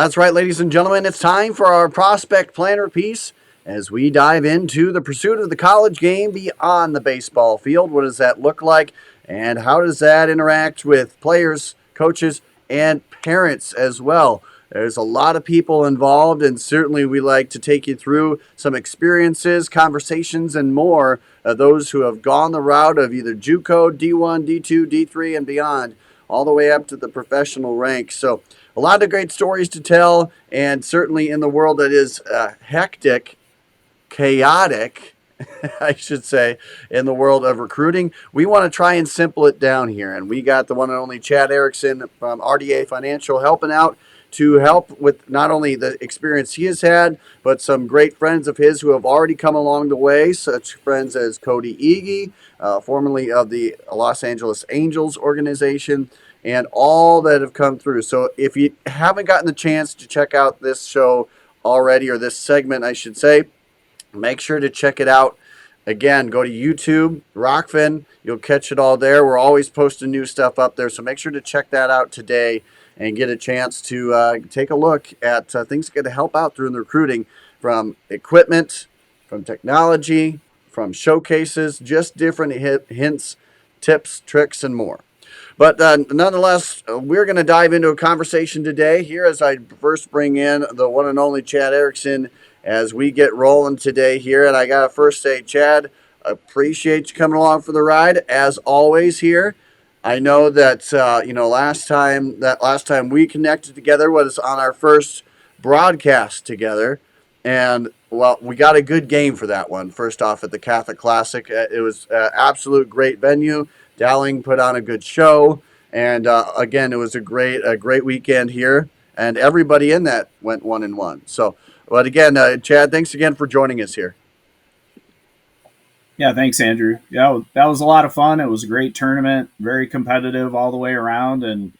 That's right, ladies and gentlemen. It's time for our prospect planner piece as we dive into the pursuit of the college game beyond the baseball field. What does that look like? And how does that interact with players, coaches, and parents as well? There's a lot of people involved, and certainly we like to take you through some experiences, conversations, and more of those who have gone the route of either JUCO, D1, D2, D3, and beyond, all the way up to the professional ranks. So a lot of great stories to tell, and certainly in the world that is hectic, chaotic, I should say, in the world of recruiting, we want to try and simple it down here. And we got the one and only Chad Erickson from RDA Financial helping out to help with not only the experience he has had, but some great friends of his who have already come along the way, such friends as Cody Ege, formerly of the Los Angeles Angels organization, and all that have come through. So if you haven't gotten the chance to check out this show already, or this segment, I should say, make sure to check it out. Again, go to YouTube, Rockfin. You'll catch it all there. We're always posting new stuff up there, so make sure to check that out today and get a chance to take a look at things that can help out through the recruiting, from equipment, from technology, from showcases, just different hints, tips, tricks, and more. But nonetheless, we're going to dive into a conversation today here as I first bring in the one and only Chad Erickson as we get rolling today here. And I got to first say, Chad, appreciate you coming along for the ride as always here. I know that last time we connected together was on our first broadcast together, and well, we got a good game for that one. First off, at the Catholic Classic, it was an absolute great venue. Dowling put on a good show, and again, it was a great weekend here, and everybody in that went 1-1. So, but again, Chad, thanks again for joining us here. Yeah, thanks, Andrew. Yeah, that was a lot of fun. It was a great tournament, very competitive all the way around, and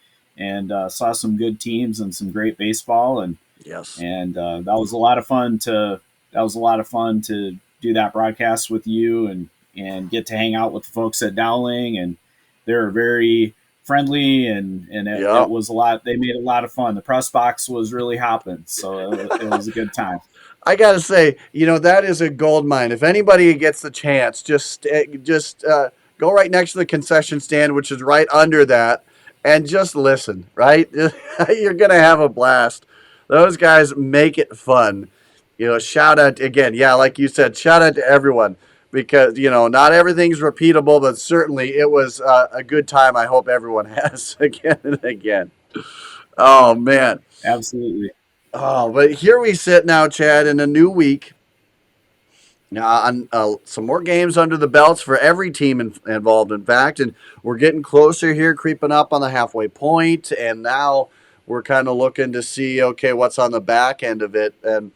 saw some good teams and some great baseball, and yes, and that was a lot of fun to do that broadcast with you and get to hang out with the folks at Dowling, and they're very friendly, and it was a lot. They made a lot of fun. The press box was really hopping, so it was a good time. I got to say, that is a gold mine. If anybody gets the chance, just go right next to the concession stand, which is right under that, and just listen, right? You're going to have a blast. Those guys make it fun. Shout out again. Yeah, like you said, shout out to everyone, because, not everything's repeatable, but certainly it was a good time. I hope everyone has again and again. Oh, man. Absolutely. Oh, but here we sit now, Chad, in a new week. On some more games under the belts for every team involved, in fact, and we're getting closer here, creeping up on the halfway point, and now we're kind of looking to see, okay, what's on the back end of it. And,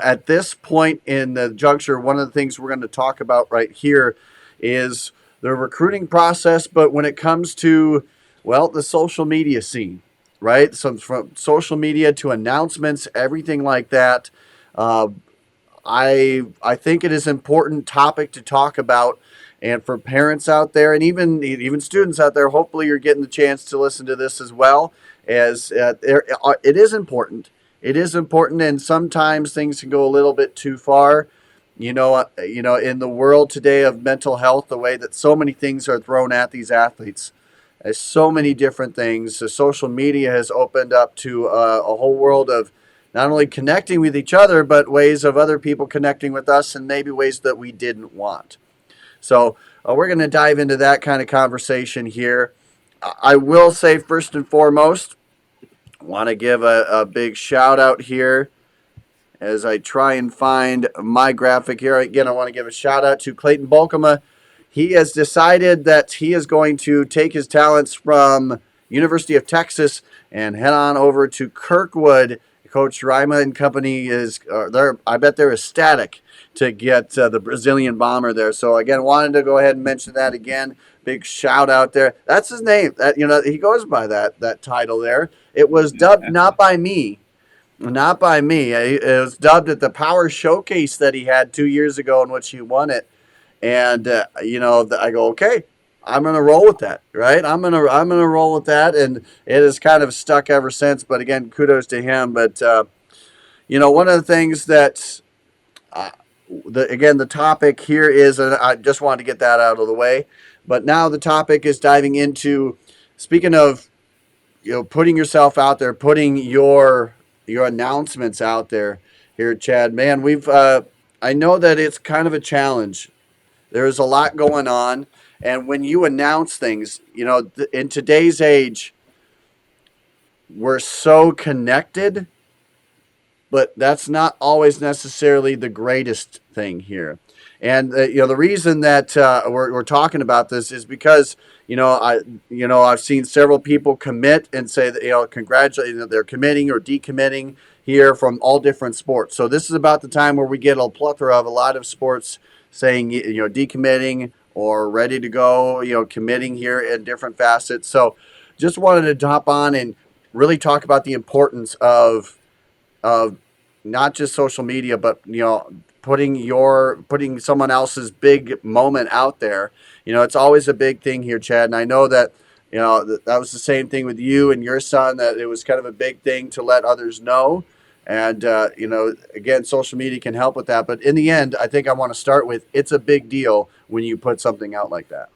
at this point in the juncture, one of the things we're going to talk about right here is the recruiting process, but when it comes to, well, the social media scene. Right? So from social media to announcements, everything like that. I think it is an important topic to talk about, and for parents out there, and even students out there, hopefully you're getting the chance to listen to this as well. As it is important. It is important, and sometimes things can go a little bit too far. In the world today of mental health, the way that so many things are thrown at these athletes. There's so many different things. So social media has opened up to a whole world of not only connecting with each other, but ways of other people connecting with us, and maybe ways that we didn't want. So we're going to dive into that kind of conversation here. I will say, first and foremost, I want to give a big shout out here as I try and find my graphic here. Again, I want to give a shout out to Clayton Bolkema. He has decided that he is going to take his talents from University of Texas and head on over to Kirkwood. Coach Rima and company I bet they're ecstatic to get the Brazilian bomber there. So again, wanted to go ahead and mention that again. Big shout out there. That's his name. That he goes by that title there. It was dubbed not by me. Not by me. It was dubbed at the Power Showcase that he had 2 years ago in which he won it. And, I go, okay, I'm gonna roll with that, right? I'm gonna roll with that, and it has kind of stuck ever since. But again, kudos to him. But one of the things that uh, the topic here is, and I just wanted to get that out of the way. But now the topic is diving into, speaking of, putting yourself out there, putting your announcements out there here, Chad. Man, we've I know that it's kind of a challenge. There's a lot going on, and when you announce things, in today's age, we're so connected, but that's not always necessarily the greatest thing here. And the reason that we're talking about this is because I've seen several people commit and say that congratulate that they're committing or decommitting here from all different sports. So this is about the time where we get a plethora of a lot of sports saying decommitting or ready to go, committing here in different facets. So just wanted to hop on and really talk about the importance of not just social media, but putting someone else's big moment out there. It's always a big thing here, Chad. And I know that that was the same thing with you and your son. That it was kind of a big thing to let others know. And again, social media can help with that. But in the end, I think I want to start with it's a big deal when you put something out like that.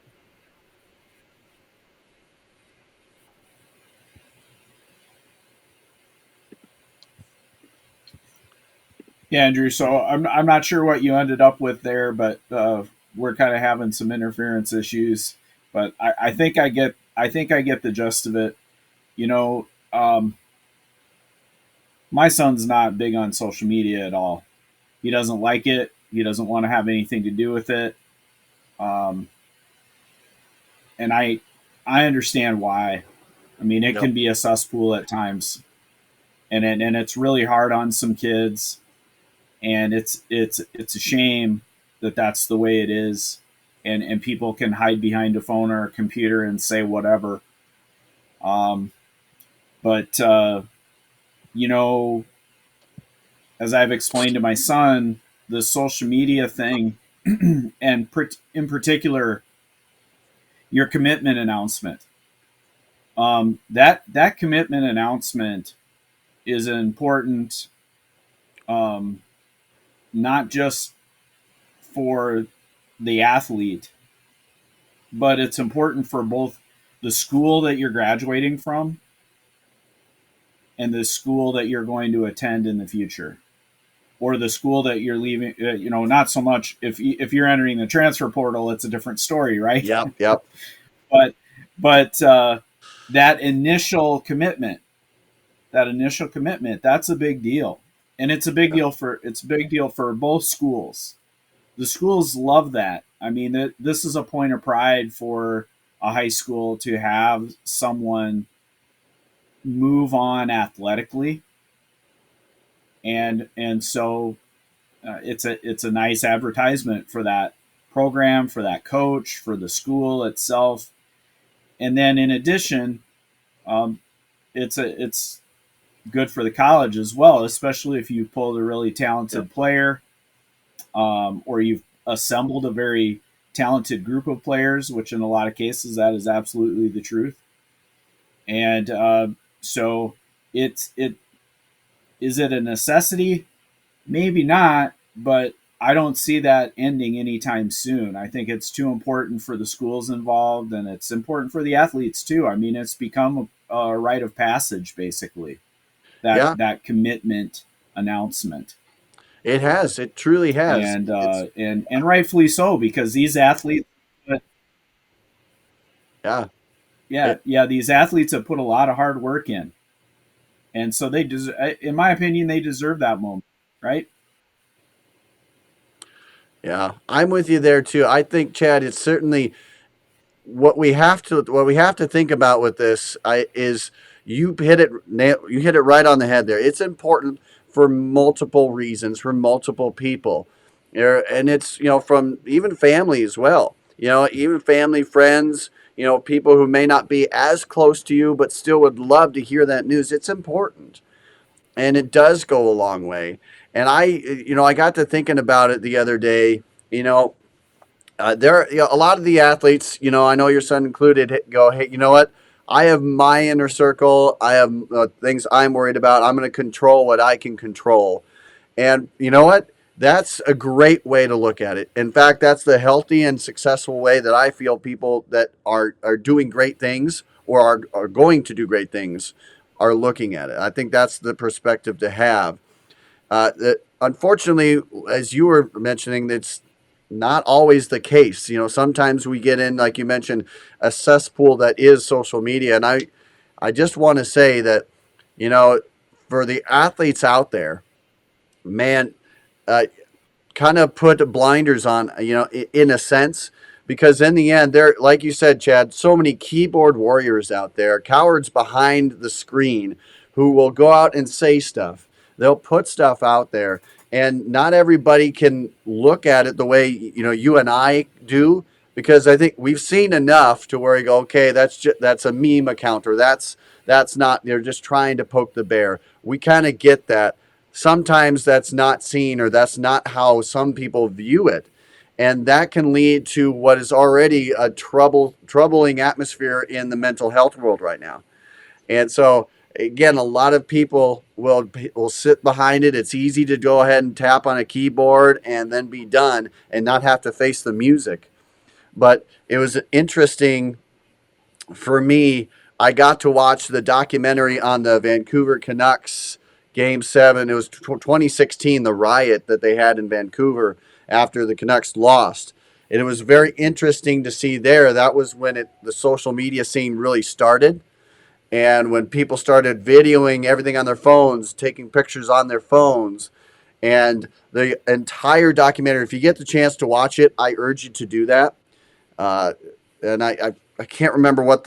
Yeah, Andrew. So I'm not sure what you ended up with there, but we're kind of having some interference issues. But I think I get the gist of it. You know, my son's not big on social media at all. He doesn't like it. He doesn't want to have anything to do with it. Um, and I understand why. I mean, it Yep. can be a cesspool at times, and it's really hard on some kids. And it's a shame that that's the way it is, and people can hide behind a phone or a computer and say whatever. Um, but you know, as I've explained to my son, the social media thing, and in particular, your commitment announcement. That commitment announcement is important, um, not just for the athlete, but it's important for both the school that you're graduating from and the school that you're going to attend in the future, or the school that you're leaving. Not so much if you're entering the transfer portal, it's a different story, right? Yep. Yep. but but that initial commitment, that's a big deal, and it's a big deal for both schools. The schools love that. I mean, this is a point of pride for a high school to have someone move on athletically, and so it's a nice advertisement for that program, for that coach, for the school itself. And then in addition, um, it's good for the college as well, especially if you pulled a really Yep. talented player, or you've assembled a very talented group of players, which in a lot of cases that is absolutely the truth. And so it is it a necessity? Maybe not, but I don't see that ending anytime soon. I think it's too important for the schools involved, and it's important for the athletes too. I mean, it's become a rite of passage, basically. That Yeah. that commitment announcement, It has. It truly has. and It's rightfully so, because these athletes, yeah. yeah, It yeah, these athletes have put a lot of hard work in, and so they deserve, in my opinion, they deserve that moment, right? Yeah. I'm with you there too. I think, Chad, it's certainly what we have to think about with this is you hit it right on the head there. It's important for multiple reasons for multiple people, and it's from even family as well. Even family, friends. People who may not be as close to you, but still would love to hear that news. It's important, and it does go a long way. And I got to thinking about it the other day. You know, There, a lot of the athletes, I know your son included, go, hey, you know what? I have my inner circle. I have things I'm worried about. I'm going to control what I can control. And you know what? That's a great way to look at it. In fact, that's the healthy and successful way that I feel people that are doing great things or are going to do great things are looking at it. I think that's the perspective to have. Unfortunately, as you were mentioning, it's not always the case. Sometimes we get in, like you mentioned, a cesspool that is social media. And I just want to say that, you know, for the athletes out there, man, uh, kind of put blinders on, in a sense, because in the end, there, like you said, Chad, so many keyboard warriors out there, cowards behind the screen, who will go out and say stuff. They'll put stuff out there, and not everybody can look at it the way you and I do, because I think we've seen enough to where you go, okay, that's a meme account, or that's not. They're just trying to poke the bear. We kind of get that. Sometimes that's not seen, or that's not how some people view it, and that can lead to what is already a troubling atmosphere in the mental health world right now. And so again, a lot of people will sit behind it. It's easy to go ahead and tap on a keyboard and then be done and not have to face the music. But it was interesting for me. I got to watch the documentary on the Vancouver Canucks Game 7. It was 2016, the riot that they had in Vancouver after the Canucks lost. And it was very interesting to see there. That was when the social media scene really started. And when people started videoing everything on their phones, taking pictures on their phones, and the entire documentary, if you get the chance to watch it, I urge you to do that. Uh, and I can't remember what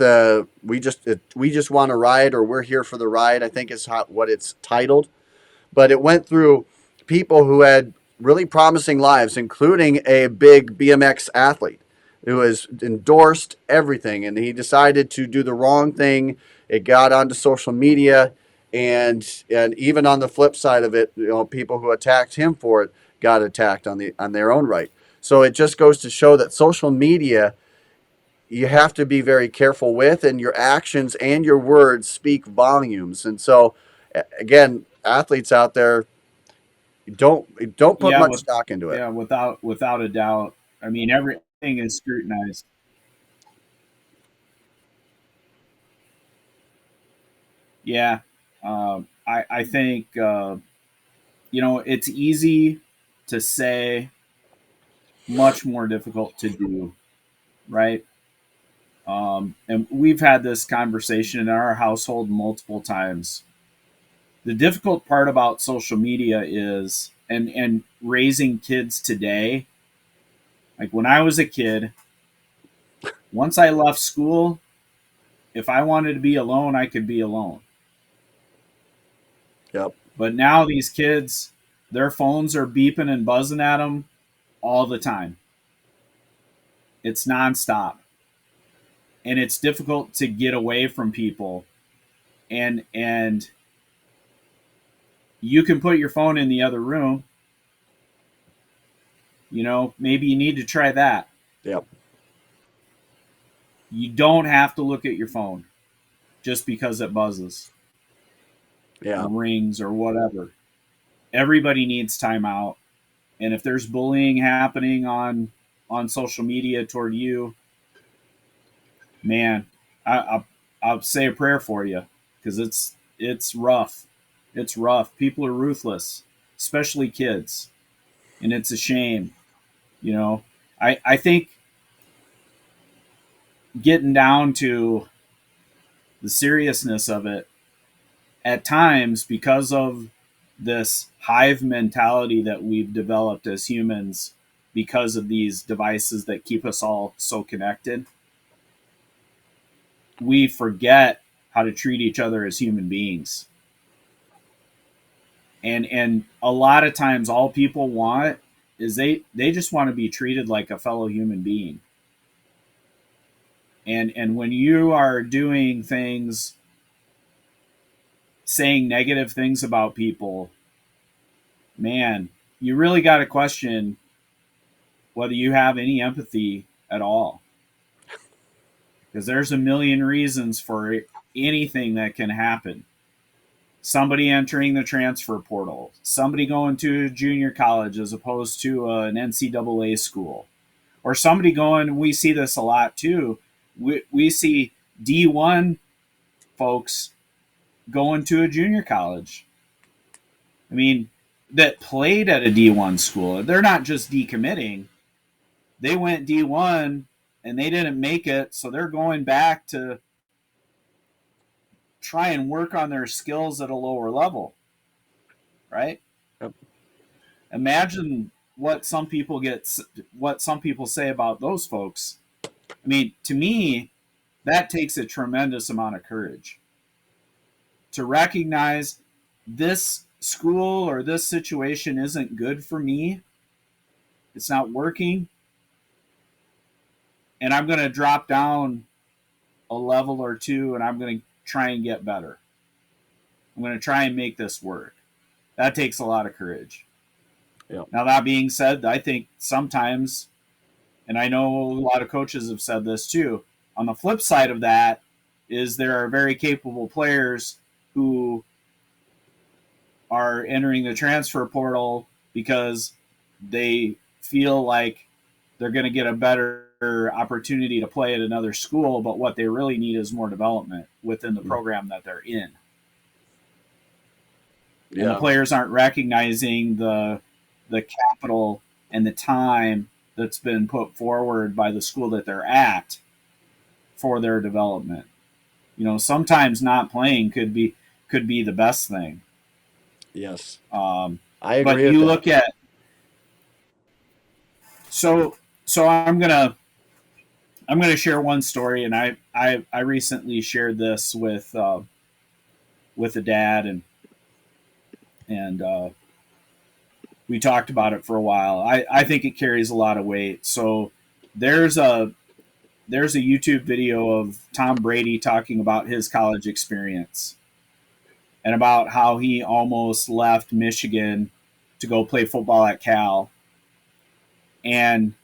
we just want to ride, or we're here for the ride, I think is what it's titled. But it went through people who had really promising lives, including a big BMX athlete who has endorsed everything, and he decided to do the wrong thing. It got onto social media, and even on the flip side of it, people who attacked him for it got attacked on their own right. So it just goes to show that social media, you have to be very careful with, and your actions and your words speak volumes. And so, again, athletes out there, don't put Yeah, much stock into it. yeah, without a doubt. I mean, everything is scrutinized. Yeah, I think it's easy to say, much more difficult to do, right? And we've had this conversation in our household multiple times. The difficult part about social media is, and raising kids today, like when I was a kid, once I left school, if I wanted to be alone, I could be alone. Yep. But now these kids, their phones are beeping and buzzing at them all the time. It's nonstop. And it's difficult to get away from people. And you can put your phone in the other room. Maybe you need to try that. Yep. You don't have to look at your phone just because it buzzes Yeah. or rings or whatever. Everybody needs time out. And if there's bullying happening on social media toward you, man, I'll say a prayer for you, because it's rough. It's rough. People are ruthless, especially kids, and it's a shame. You know, I think getting down to the seriousness of it, at times, because of this hive mentality that we've developed as humans, because of these devices that keep us all so connected, we forget how to treat each other as human beings. And a lot of times all people want is they just want to be treated like a fellow human being. And when you are doing things, saying negative things about people, man, you really got to question whether you have any empathy at all. Because there's a million reasons for anything that can happen. Somebody entering the transfer portal, somebody going to junior college as opposed to an NCAA school, or somebody going, we see this a lot too. We see D1 folks going to a junior college. I mean, that played at a D1 school. They're not just decommitting. They went D1 and they didn't make it, so they're going back to try and work on their skills at a lower level. Right? Yep. Imagine what some people say about those folks. I mean, to me, that takes a tremendous amount of courage to recognize this school or this situation isn't good for me. It's not working. And I'm going to drop down a level or two and I'm going to try and get better. I'm going to try and make this work. That takes a lot of courage. Yep. Now, that being said, I think sometimes, and I know a lot of coaches have said this too, on the flip side of that is there are very capable players who are entering the transfer portal because they feel like they're going to get a better opportunity to play at another school, but what they really need is more development within the program that they're in. Yeah. And the players aren't recognizing the capital and the time that's been put forward by the school that they're at for their development. You know, sometimes not playing could be the best thing. Yes. I agree. But you look at so I'm gonna share one story, and I recently shared this with a dad, and we talked about it for a while. I think it carries a lot of weight. So there's a YouTube video of Tom Brady talking about his college experience and about how he almost left Michigan to go play football at Cal. And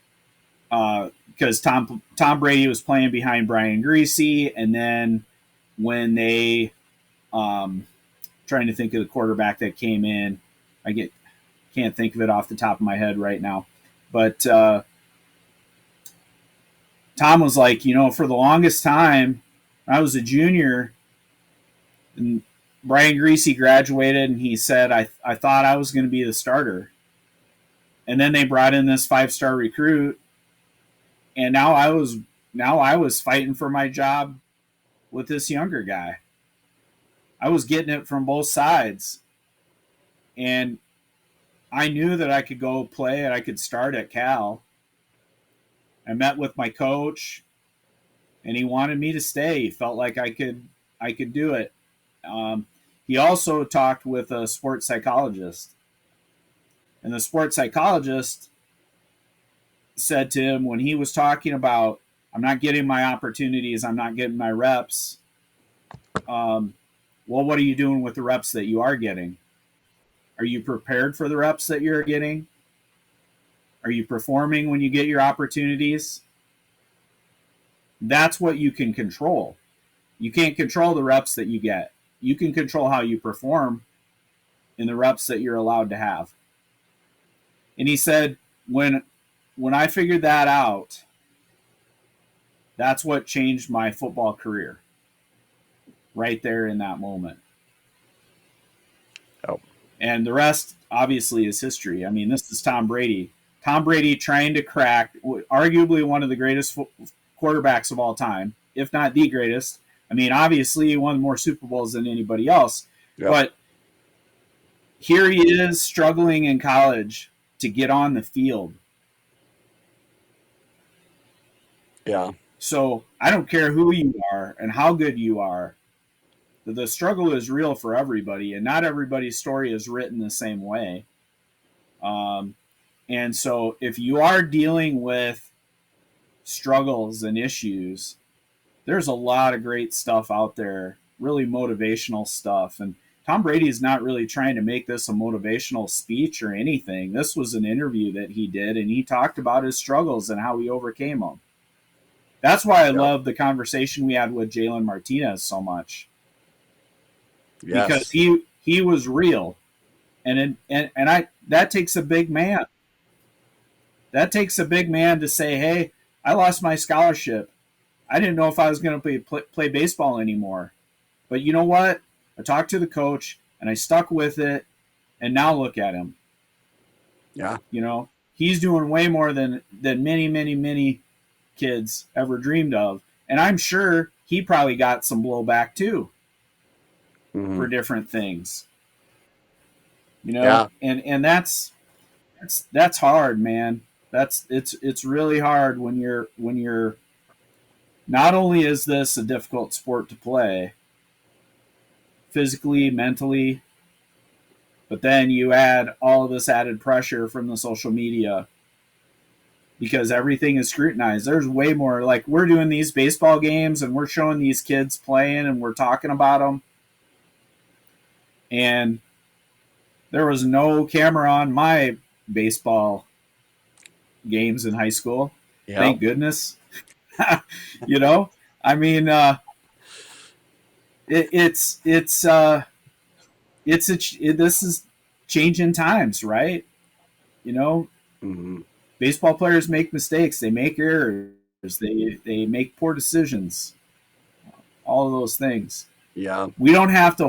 because Tom Brady was playing behind Brian Griese, and then when they trying to think of the quarterback that came in, can't think of it off the top of my head right now, but Tom was like, you know, for the longest time, I was a junior, and Brian Griese graduated, and he said, I thought I was going to be the starter. And then they brought in this 5-star recruit, and now I was fighting for my job with this younger guy. I was getting it from both sides. And I knew that I could go play and I could start at Cal. I met with my coach, and he wanted me to stay. He felt like I could do it. He also talked with a sports psychologist. And the sports psychologist said to him when he was talking about, I'm not getting my opportunities, I'm not getting my reps. Well, what are you doing with the reps that you are getting? Are you prepared for the reps that you're getting? Are you performing when you get your opportunities? That's what you can control. You can't control the reps that you get. You can control how you perform in the reps that you're allowed to have. And he said, when I figured that out, that's what changed my football career. Right there in that moment. Oh. And the rest, obviously, is history. I mean, this is Tom Brady. Tom Brady trying to crack arguably one of the greatest quarterbacks of all time, if not the greatest. I mean, obviously, he won more Super Bowls than anybody else. Yep. But here he is struggling in college to get on the field. Yeah. So I don't care who you are and how good you are. The struggle is real for everybody, and not everybody's story is written the same way. And so if you are dealing with struggles and issues, there's a lot of great stuff out there, really motivational stuff. And Tom Brady is not really trying to make this a motivational speech or anything. This was an interview that he did, and he talked about his struggles and how he overcame them. That's why I love the conversation we had with Jalen Martinez so much, because Yes. he was real, and I that takes a big man. That takes a big man to say, "Hey, I lost my scholarship. I didn't know if I was going to play baseball anymore, but you know what? I talked to the coach and I stuck with it, and now look at him. Yeah. You know, he's doing way more than many kids ever dreamed of, and I'm sure he probably got some blowback too for different things. You know, Yeah. and that's hard, man. It's really hard when you're not only is this a difficult sport to play physically, mentally, but then you add all of this added pressure from the social media because everything is scrutinized. There's way more. Like, we're doing these baseball games and we're showing these kids playing and we're talking about them. And there was no camera on my baseball games in high school. Yeah. Thank goodness. You know, I mean, this is changing times, right? You know, baseball players make mistakes. They make errors. They make poor decisions. All of those things. Yeah. We don't have to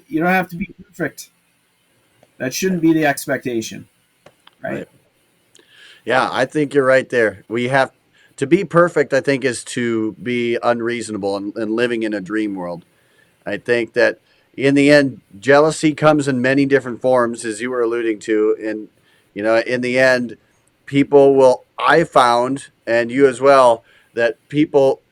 you don't have to be perfect. That shouldn't be the expectation, right? Yeah, I think you're right there. We have to be perfect, I think, is to be unreasonable and living in a dream world. I think that in the end, jealousy comes in many different forms, as you were alluding to. And, in the end, I found, and you as well, that people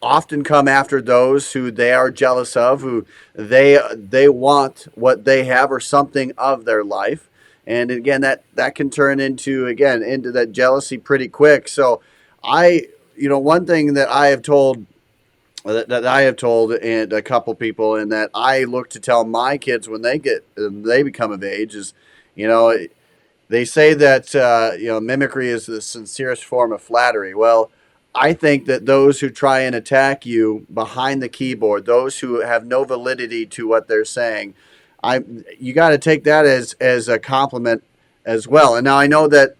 often come after those who they are jealous of, who they want what they have or something of their life. And again, that can turn into that jealousy pretty quick. So one thing that I have told that I have told and a couple people, and that I look to tell my kids when they become of age is, you know, they say that mimicry is the sincerest form of flattery. Well, I think that those who try and attack you behind the keyboard, those who have no validity to what they're saying, you got to take that as a compliment as well. And now I know that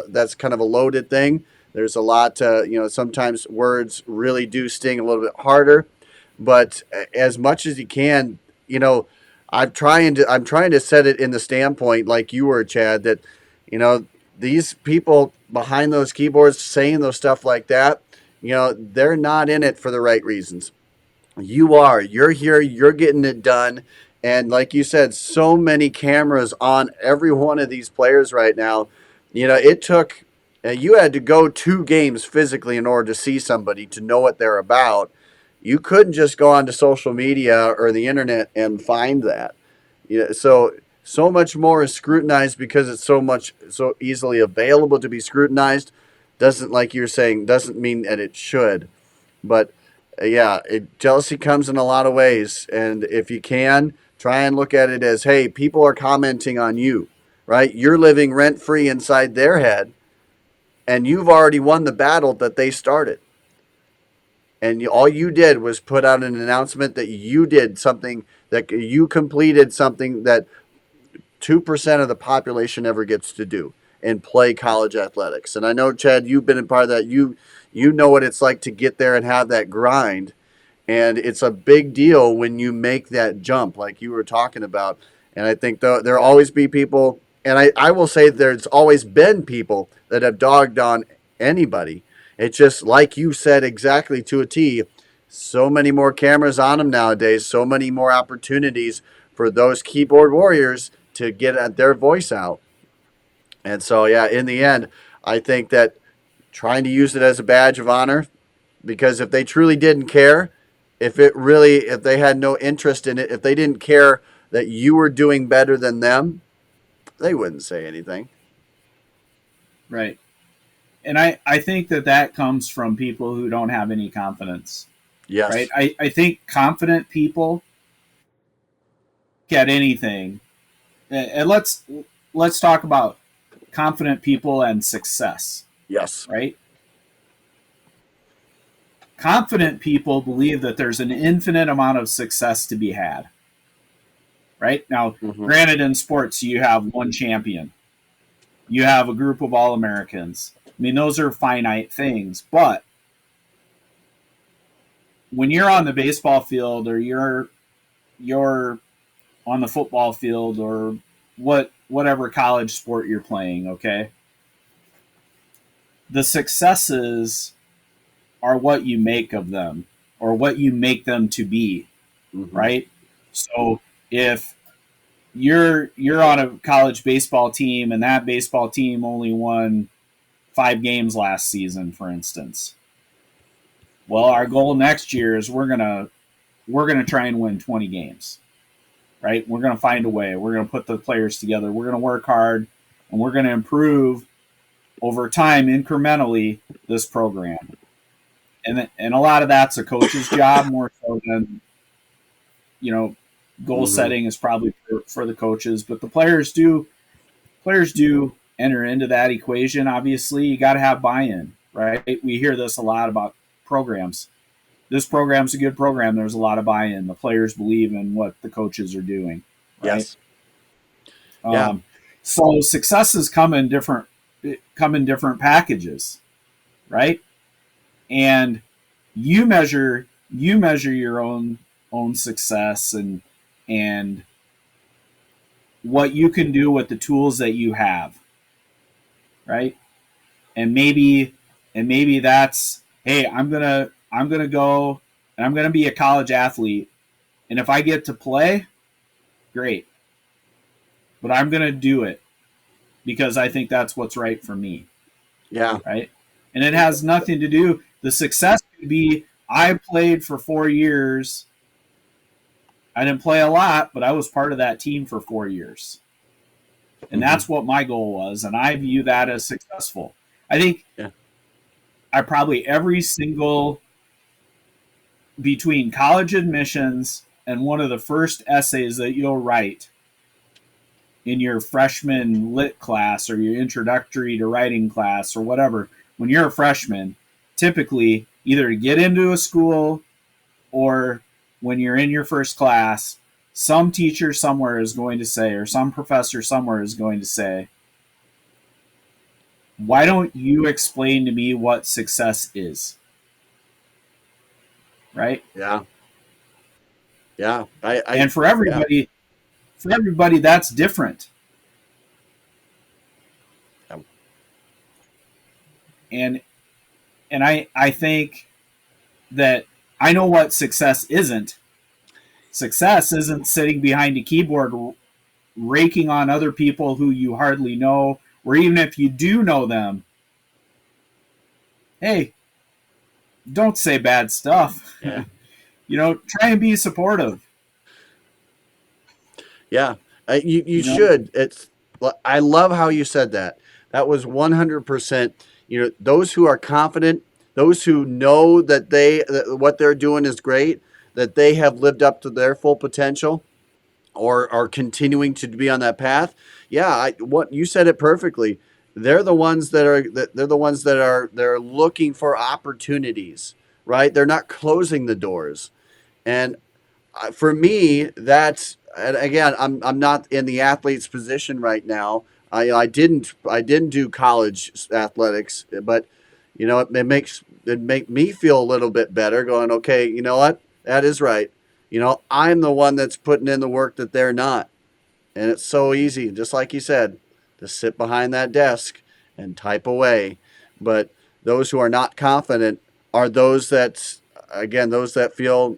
that's kind of a loaded thing. There's a lot sometimes words really do sting a little bit harder, but as much as you can, I'm trying to set it in the standpoint like you were, Chad, that these people behind those keyboards saying those stuff like that, they're not in it for the right reasons. You're here, you're getting it done. And like you said, so many cameras on every one of these players right now. It took, you had to go 2 games physically in order to see somebody to know what they're about. You couldn't just go onto social media or the internet and find that. So much more is scrutinized because it's so easily available to be scrutinized. Doesn't, like you're saying, doesn't mean that it should. But yeah, jealousy comes in a lot of ways, and if you can, try and look at it as, hey, people are commenting on you, right? You're living rent free inside their head, and you've already won the battle that they started. And all you did was put out an announcement that you did something, that you completed something that 2% of the population ever gets to do, and play college athletics. And I know, Chad, you've been a part of that. You know what it's like to get there and have that grind. And it's a big deal when you make that jump, like you were talking about. And I think there'll always be people, and I will say there's always been people that have dogged on anybody. It's just like you said, exactly to a T. So many more cameras on them nowadays, so many more opportunities for those keyboard warriors to get their voice out. And so, yeah, in the end, I think that trying to use it as a badge of honor, because if they truly didn't care, if they had no interest in it, if they didn't care that you were doing better than them, they wouldn't say anything. Right. And I think that comes from people who don't have any confidence. Yes. Right. I think confident people at anything, and let's talk about confident people and success, Yes. right? Confident people believe that there's an infinite amount of success to be had. Right? Now, granted, in sports, you have one champion, you have a group of All Americans. I mean, those are finite things. But when you're on the baseball field, or you're on the football field, or whatever college sport you're playing, okay, the successes are what you make of them, or what you make them to be, right? So if you're on a college baseball team and that baseball team only won 5 games last season, for instance, well, our goal next year is we're gonna try and win 20 games, right? We're gonna find a way. We're gonna put the players together. We're gonna work hard, and we're gonna improve over time incrementally this program. And a lot of that's a coach's job more so than, goal setting is probably for the coaches, but the players do enter into that equation. Obviously, you got to have buy-in, right? We hear this a lot about programs. This program's a good program. There's a lot of buy-in. The players believe in what the coaches are doing, right? Yes. Yeah. So successes come in different packages, right? And you measure your own success and what you can do with the tools that you have, right? And maybe that's, hey, I'm gonna go and I'm gonna be a college athlete, and if I get to play, great, but I'm gonna do it because I think that's what's right for me. Yeah. Right. And it has nothing to do. The success could be, I played for 4 years. I didn't play a lot, but I was part of that team for 4 years. And that's what my goal was. And I view that as successful. I think I probably every single, between college admissions and one of the first essays that you'll write in your freshman lit class or your introductory to writing class or whatever, when you're a freshman, typically either to get into a school or when you're in your first class, some teacher somewhere is going to say, or some professor somewhere is going to say, why don't you explain to me what success is? Right? Yeah. Yeah. And for everybody, that's different. And I think that I know what success isn't. Success isn't sitting behind a keyboard raking on other people who you hardly know, or even if you do know them, hey, don't say bad stuff. Yeah. Try and be supportive. Yeah. You should. I love how you said that. That was 100%. Those who are confident, those who know that what they're doing is great, that they have lived up to their full potential, or are continuing to be on that path. Yeah, what you said it perfectly. They're the ones that are looking for opportunities, right? They're not closing the doors. And for me, and again, I'm not in the athlete's position right now. I didn't do college athletics, but it make me feel a little bit better. Going, okay, you know what? That is right. I'm the one that's putting in the work that they're not, and it's so easy, just like you said, to sit behind that desk and type away. But those who are not confident are those that feel.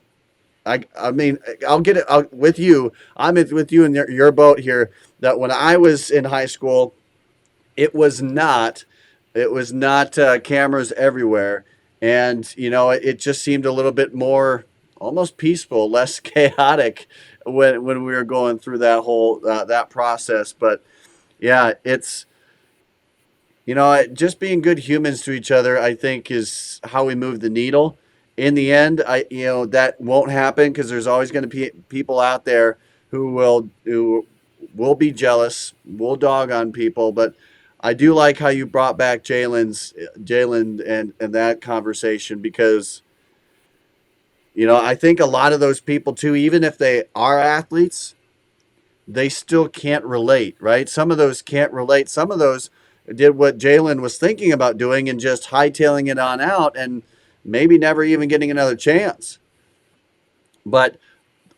I mean, I'll get it with you. I'm with you in your boat here. That when I was in high school, it was not cameras everywhere, and it just seemed a little bit more almost peaceful, less chaotic when we were going through that whole that process. But yeah, it's just being good humans to each other, I think, is how we move the needle. In the end, that won't happen because there's always going to be people out there who will be jealous, will dog on people, but I do like how you brought back Jalen and that conversation, because I think a lot of those people too, even if they are athletes, they still can't relate, right? Some of those can't relate. Some of those did what Jalen was thinking about doing and just hightailing it on out and maybe never even getting another chance. But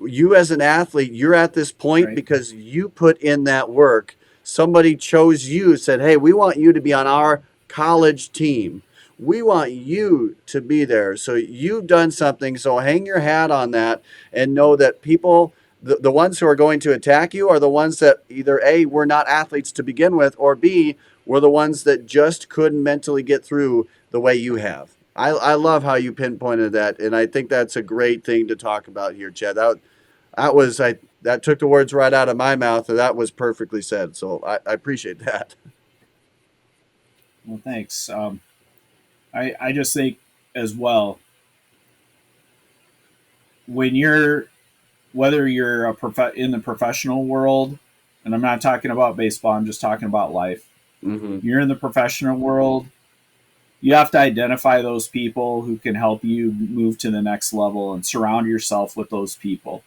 you as an athlete, you're at this point Right. because you put in that work. Somebody chose you, said, hey, we want you to be on our college team. We want you to be there. So you've done something. So hang your hat on that and know that people, the ones who are going to attack you are the ones that either A, were not athletes to begin with, or B, were the ones that just couldn't mentally get through the way you have. I love how you pinpointed that, and I think that's a great thing to talk about here, Chad. That took the words right out of my mouth, and that was perfectly said. So I appreciate that. Well, thanks. I just think as well, when you're, whether you're in the professional world, and I'm not talking about baseball, I'm just talking about life. Mm-hmm. You're in the professional world, you have to identify those people who can help you move to the next level and surround yourself with those people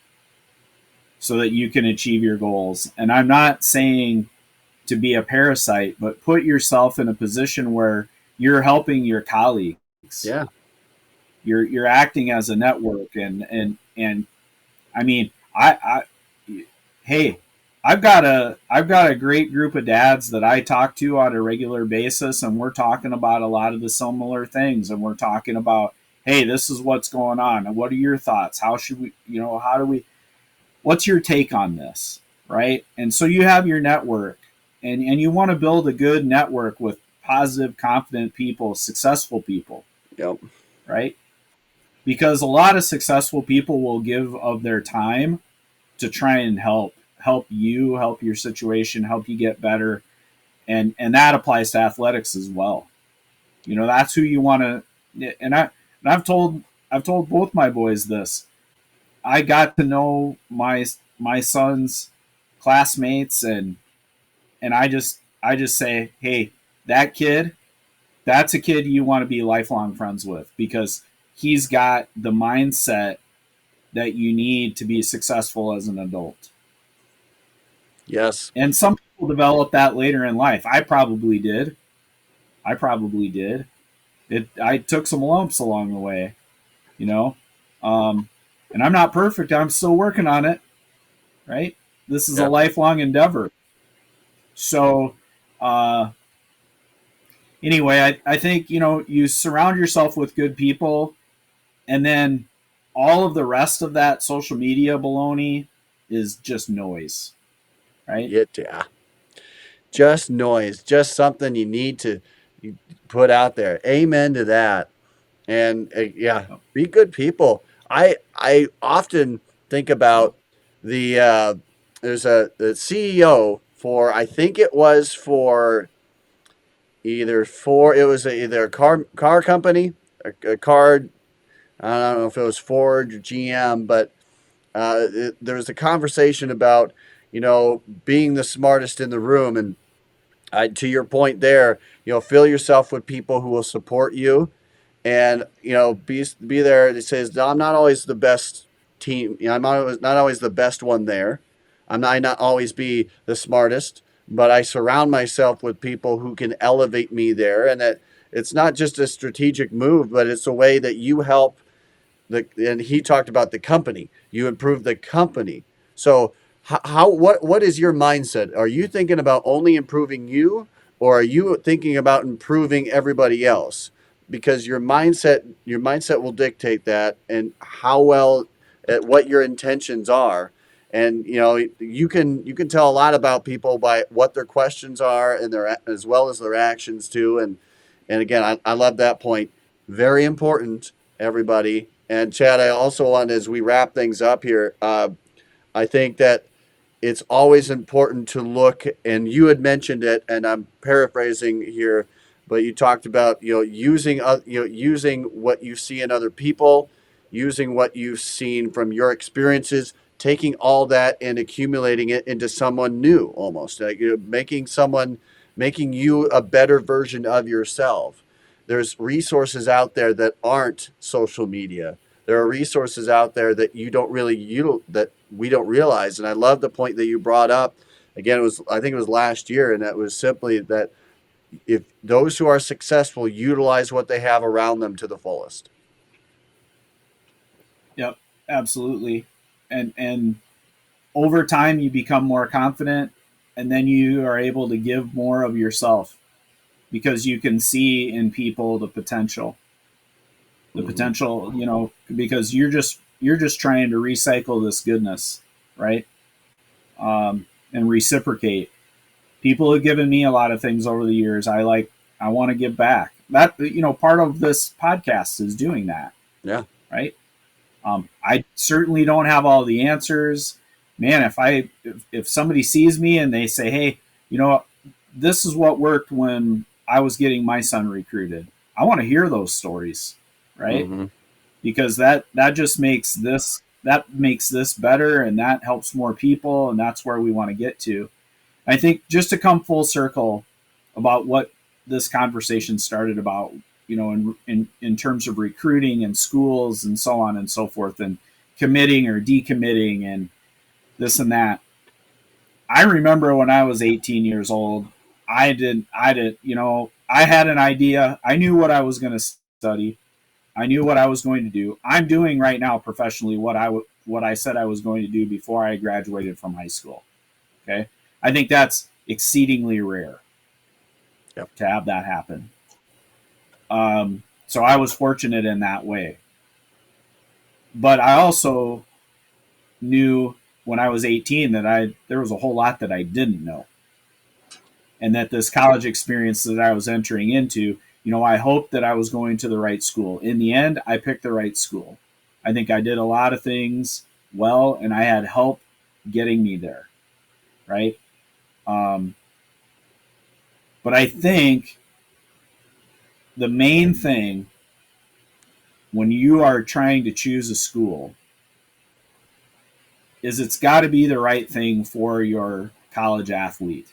so that you can achieve your goals. And I'm not saying to be a parasite, but put yourself in a position where you're helping your colleagues. Yeah. You're acting as a network, and I mean, I hey, I've got a great group of dads that I talk to on a regular basis, and we're talking about a lot of the similar things, and we're talking about, hey, this is what's going on, and what are your thoughts? How should we, how do we? What's your take on this, right? And so you have your network, and you want to build a good network with positive, confident people, successful people, Yep. right? Because a lot of successful people will give of their time to try and help you, help your situation, help you get better, and that applies to athletics as well. That's who you want to. And I've told both my boys this. I got to know my son's classmates, and I just say, hey, that kid, that's a kid you want to be lifelong friends with, because he's got the mindset that you need to be successful as an adult. Yes. And some people develop that later in life. I probably did. I probably did. I took some lumps along the way, you know. Um, and I'm not perfect. I'm still working on it. Right. This is a Yeah. lifelong endeavor. So, uh, anyway, I think you surround yourself with good people, and then all of the rest of that social media baloney is just noise, right? Yeah. Just noise. Just something you need to put out there. Amen to that. And yeah, be good people. I often think about the there's the CEO for, I think it was for either a car company, a car, I don't know if it was Ford or GM, but there was a conversation about being the smartest in the room. And to your point there, fill yourself with people who will support you, and be there. It says, I'm not always the best team. I'm not always the best one there. I not always be the smartest, but I surround myself with people who can elevate me there. And that it's not just a strategic move, but it's a way that you help and he talked about the company. You improve the company. So what is your mindset? Are you thinking about only improving you, or are you thinking about improving everybody else? Because your mindset will dictate that, and how well at what your intentions are. And you can tell a lot about people by what their questions are, and their as well as their actions too. And again, I love that point. Very important, everybody. And Chad, I also want, as we wrap things up here, I think that it's always important to look, and you had mentioned it, and I'm paraphrasing here, but you talked about using what you see in other people, using what you've seen from your experiences taking all that and accumulating it into someone new, almost like, making you a better version of yourself. There's resources out there that aren't social media. There are resources out there that that we don't realize. And I love the point that you brought up. Again, I think it was last year, and that was simply that if those who are successful utilize what they have around them to the fullest. Yep, absolutely. And over time you become more confident, and then you are able to give more of yourself because you can see in people the potential. The potential, because you're just trying to recycle this goodness, right? And reciprocate. People have given me a lot of things over the years. I want to give back. That, part of this podcast is doing that. Yeah. Right. I certainly don't have all the answers, man. If somebody sees me and they say, hey, this is what worked when I was getting my son recruited, I want to hear those stories. Right. Mm-hmm. Because that just makes this better, and that helps more people. And that's where we want to get to. I think, just to come full circle about what this conversation started about, in terms of recruiting and schools and so on and so forth, and committing or decommitting and this and that. I remember when I was 18 years old, I had an idea. I knew what I was going to study. I knew what I was going to do. I'm doing right now professionally what I said I was going to do before I graduated from high school. Okay. I think that's exceedingly rare. Yep. To have that happen. So I was fortunate in that way. But I also knew when I was 18 that there was a whole lot that I didn't know. And that this college experience that I was entering into, I hoped that I was going to the right school. In the end, I picked the right school. I think I did a lot of things well, and I had help getting me there. Right? But I think the main thing when you are trying to choose a school is it's got to be the right thing for your college athlete.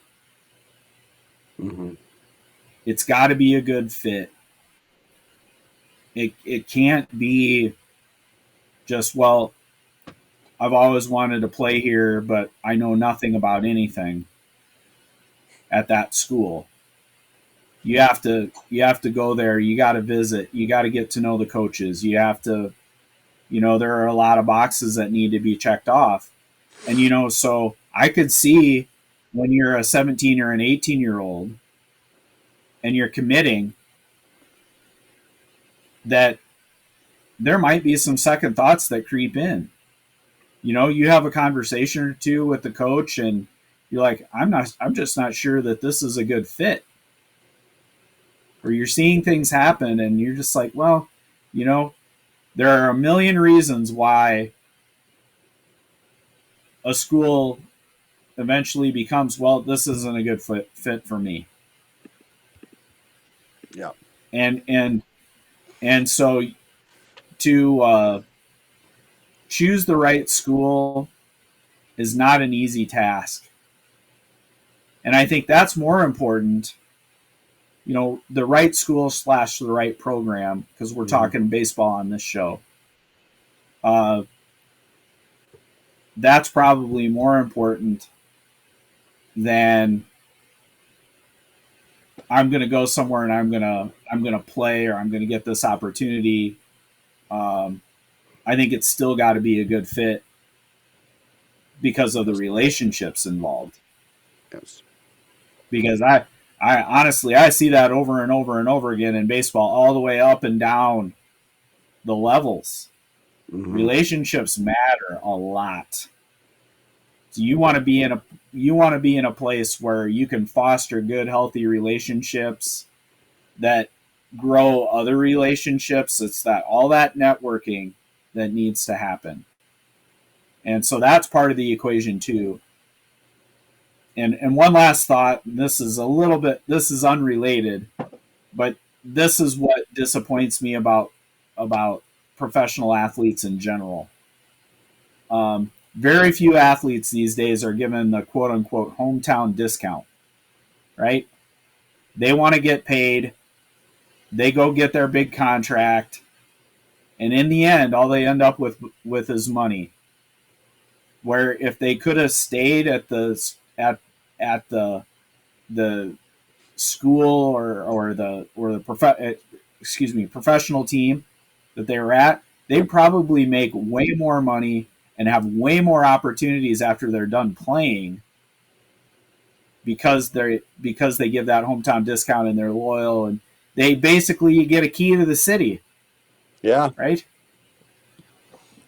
Mm-hmm. It's got to be a good fit. It can't be just, well, I've always wanted to play here, but I know nothing about anything at that school. You have to go there. You got to visit. You got to get to know the coaches. You have to, there are a lot of boxes that need to be checked off. And, so I could see when you're a 17 or an 18-year-old and you're committing that there might be some second thoughts that creep in. You have a conversation or two with the coach and you're like, I'm just not sure that this is a good fit. Or you're seeing things happen and you're just like, well, there are a million reasons why a school eventually becomes, well, this isn't a good fit for me. Yeah. And so to choose the right school is not an easy task. And I think that's more important, the right school / the right program, because we're talking baseball on this show. That's probably more important than I'm going to go somewhere and I'm going to play, or I'm going to get this opportunity. I think it's still got to be a good fit because of the relationships involved. Yes. Because I honestly, I see that over and over and over again in baseball, all the way up and down the levels. Mm-hmm. Relationships matter a lot. So you want to be in a place where you can foster good, healthy relationships that grow other relationships. It's all that networking that needs to happen. And so that's part of the equation too. And one last thought, this is unrelated, but this is what disappoints me about professional athletes in general. very few athletes these days are given the quote unquote hometown discount, right? They want to get paid. They go get their big contract. And in the end, all they end up with is money. Where if they could have stayed at the school or the professional team that they were at, they'd probably make way more money and have way more opportunities after they're done playing because they give that hometown discount and they're loyal, and they basically, you get a key to the city. Yeah. Right.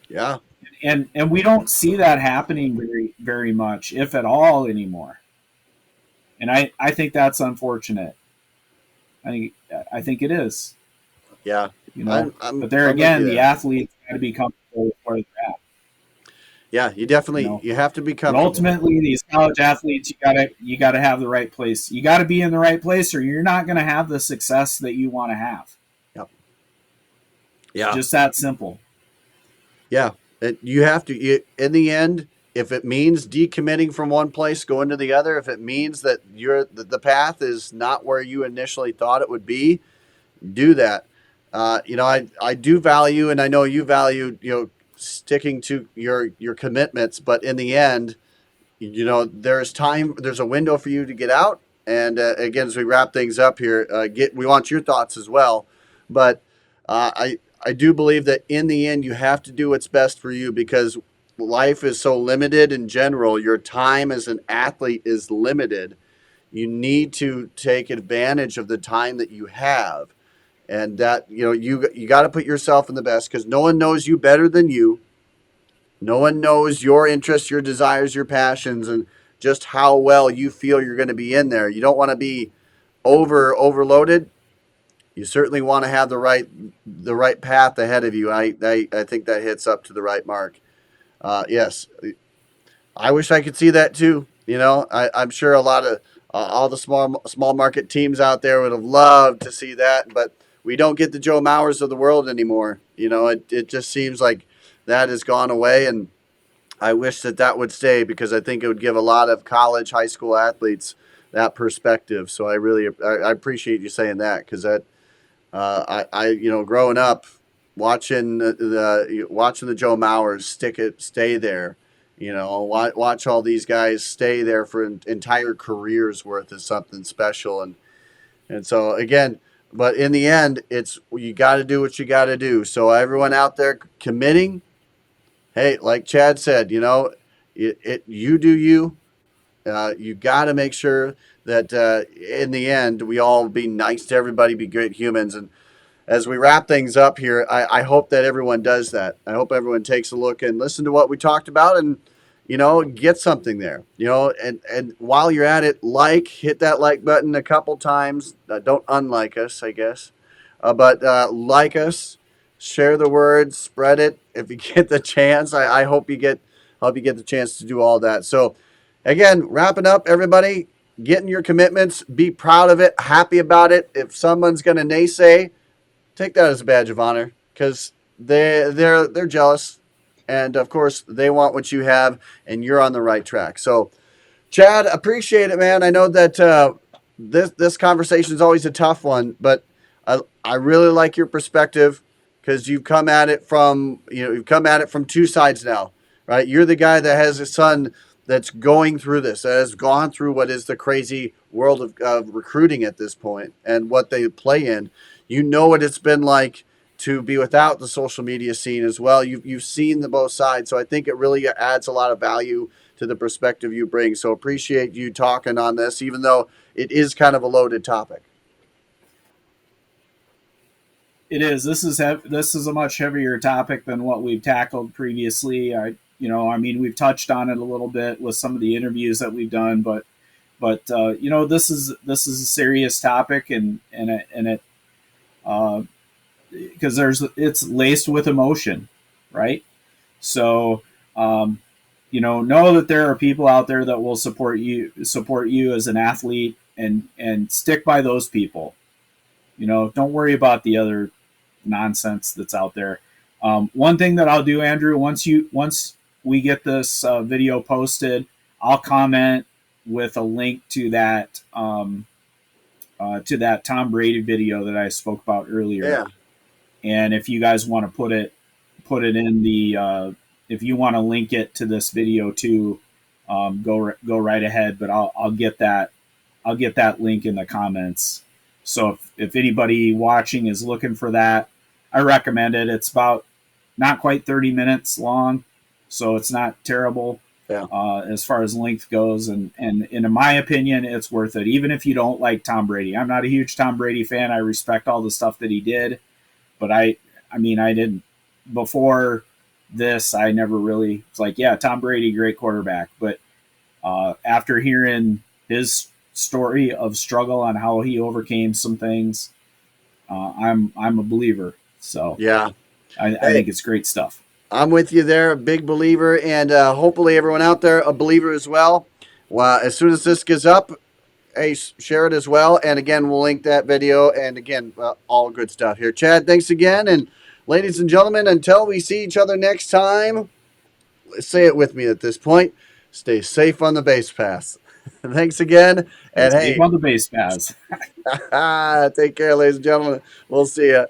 Yeah. And we don't see that happening very, very much, if at all, anymore. And I think that's unfortunate. I think it is. Yeah. You know, but there again, the athletes got to be comfortable with where they're at. Yeah, you definitely you have to be comfortable. But ultimately, these college athletes, you gotta have the right place. You got to be in the right place, or you're not going to have the success that you want to have. Yep. Yeah. Just that simple. Yeah, you have to. In the end, if it means decommitting from one place, going to the other, if it means that the path is not where you initially thought it would be, do that. I do value, and I know you value, sticking to your commitments, but in the end, there's a window for you to get out. And again, as we wrap things up here, we want your thoughts as well. But I do believe that in the end, you have to do what's best for you, because life is so limited in general. Your time as an athlete is limited. You need to take advantage of the time that you have. And that, you got to put yourself in the best, because no one knows you better than you. No one knows your interests, your desires, your passions, and just how well you feel you're going to be in there. You don't want to be overloaded. You certainly want to have the right path ahead of you. I think that hits up to the right mark. Yes, I wish I could see that too. I'm sure a lot of all the small market teams out there would have loved to see that, but we don't get the Joe Mauers of the world anymore. It just seems like that has gone away, and I wish that would stay, because I think it would give a lot of college, high school athletes that perspective. So I appreciate you saying that, because that growing up, watching the Joe Mauers stay there, watch all these guys stay there for entire careers worth is something special, and so again. But in the end, you got to do what you got to do. So everyone out there committing, hey, like Chad said, you do you. You got to make sure that in the end, we all be nice to everybody, be great humans. And as we wrap things up here, I hope that everyone does that. I hope everyone takes a look and listen to what we talked about, and get something there. And while you're at it, hit that like button a couple times. Don't unlike us, I guess, but like us, share the word, spread it if you get the chance. I hope you get the chance to do all that. So again, wrapping up, everybody, getting your commitments, be proud of it, happy about it. If someone's going to naysay, take that as a badge of honor, because they're jealous. And of course, they want what you have, and you're on the right track. So, Chad, appreciate it, man. I know that this conversation is always a tough one, but I really like your perspective, because you've come at it from two sides now, right? You're the guy that has a son that's going through this, that has gone through what is the crazy world of recruiting at this point and what they play in. You know what it's been like to be without the social media scene as well. You've seen the both sides. So I think it really adds a lot of value to the perspective you bring. So appreciate you talking on this, even though it is kind of a loaded topic. It is. This is a much heavier topic than what we've tackled previously. We've touched on it a little bit with some of the interviews that we've done, but this is a serious topic, and it because it's laced with emotion, right? So, know that there are people out there that will support you as an athlete, and stick by those people. Don't worry about the other nonsense that's out there. One thing that I'll do, Andrew, once we get this video posted, I'll comment with a link to that Tom Brady video that I spoke about earlier. Yeah. And if you guys want to put it in the if you want to link it to this video too, go right ahead. But I'll get that link in the comments. So if anybody watching is looking for that, I recommend it. It's about not quite 30 minutes long, so it's not terrible. Yeah. As far as length goes, and in my opinion, it's worth it. Even if you don't like Tom Brady, I'm not a huge Tom Brady fan. I respect all the stuff that he did, but I didn't before this. I never really was like, yeah, Tom Brady, great quarterback. But after hearing his story of struggle on how he overcame some things, I'm a believer. So Yeah. I think it's great stuff. I'm with you there, a big believer, and hopefully everyone out there a believer as well. Well, as soon as this gets up, hey, share it as well. And again, we'll link that video. And again, all good stuff here. Chad, thanks again. And ladies and gentlemen, until we see each other next time, say it with me at this point. Stay safe on the base pass. Thanks again. And hey, on the base pass. take care, ladies and gentlemen. We'll see you.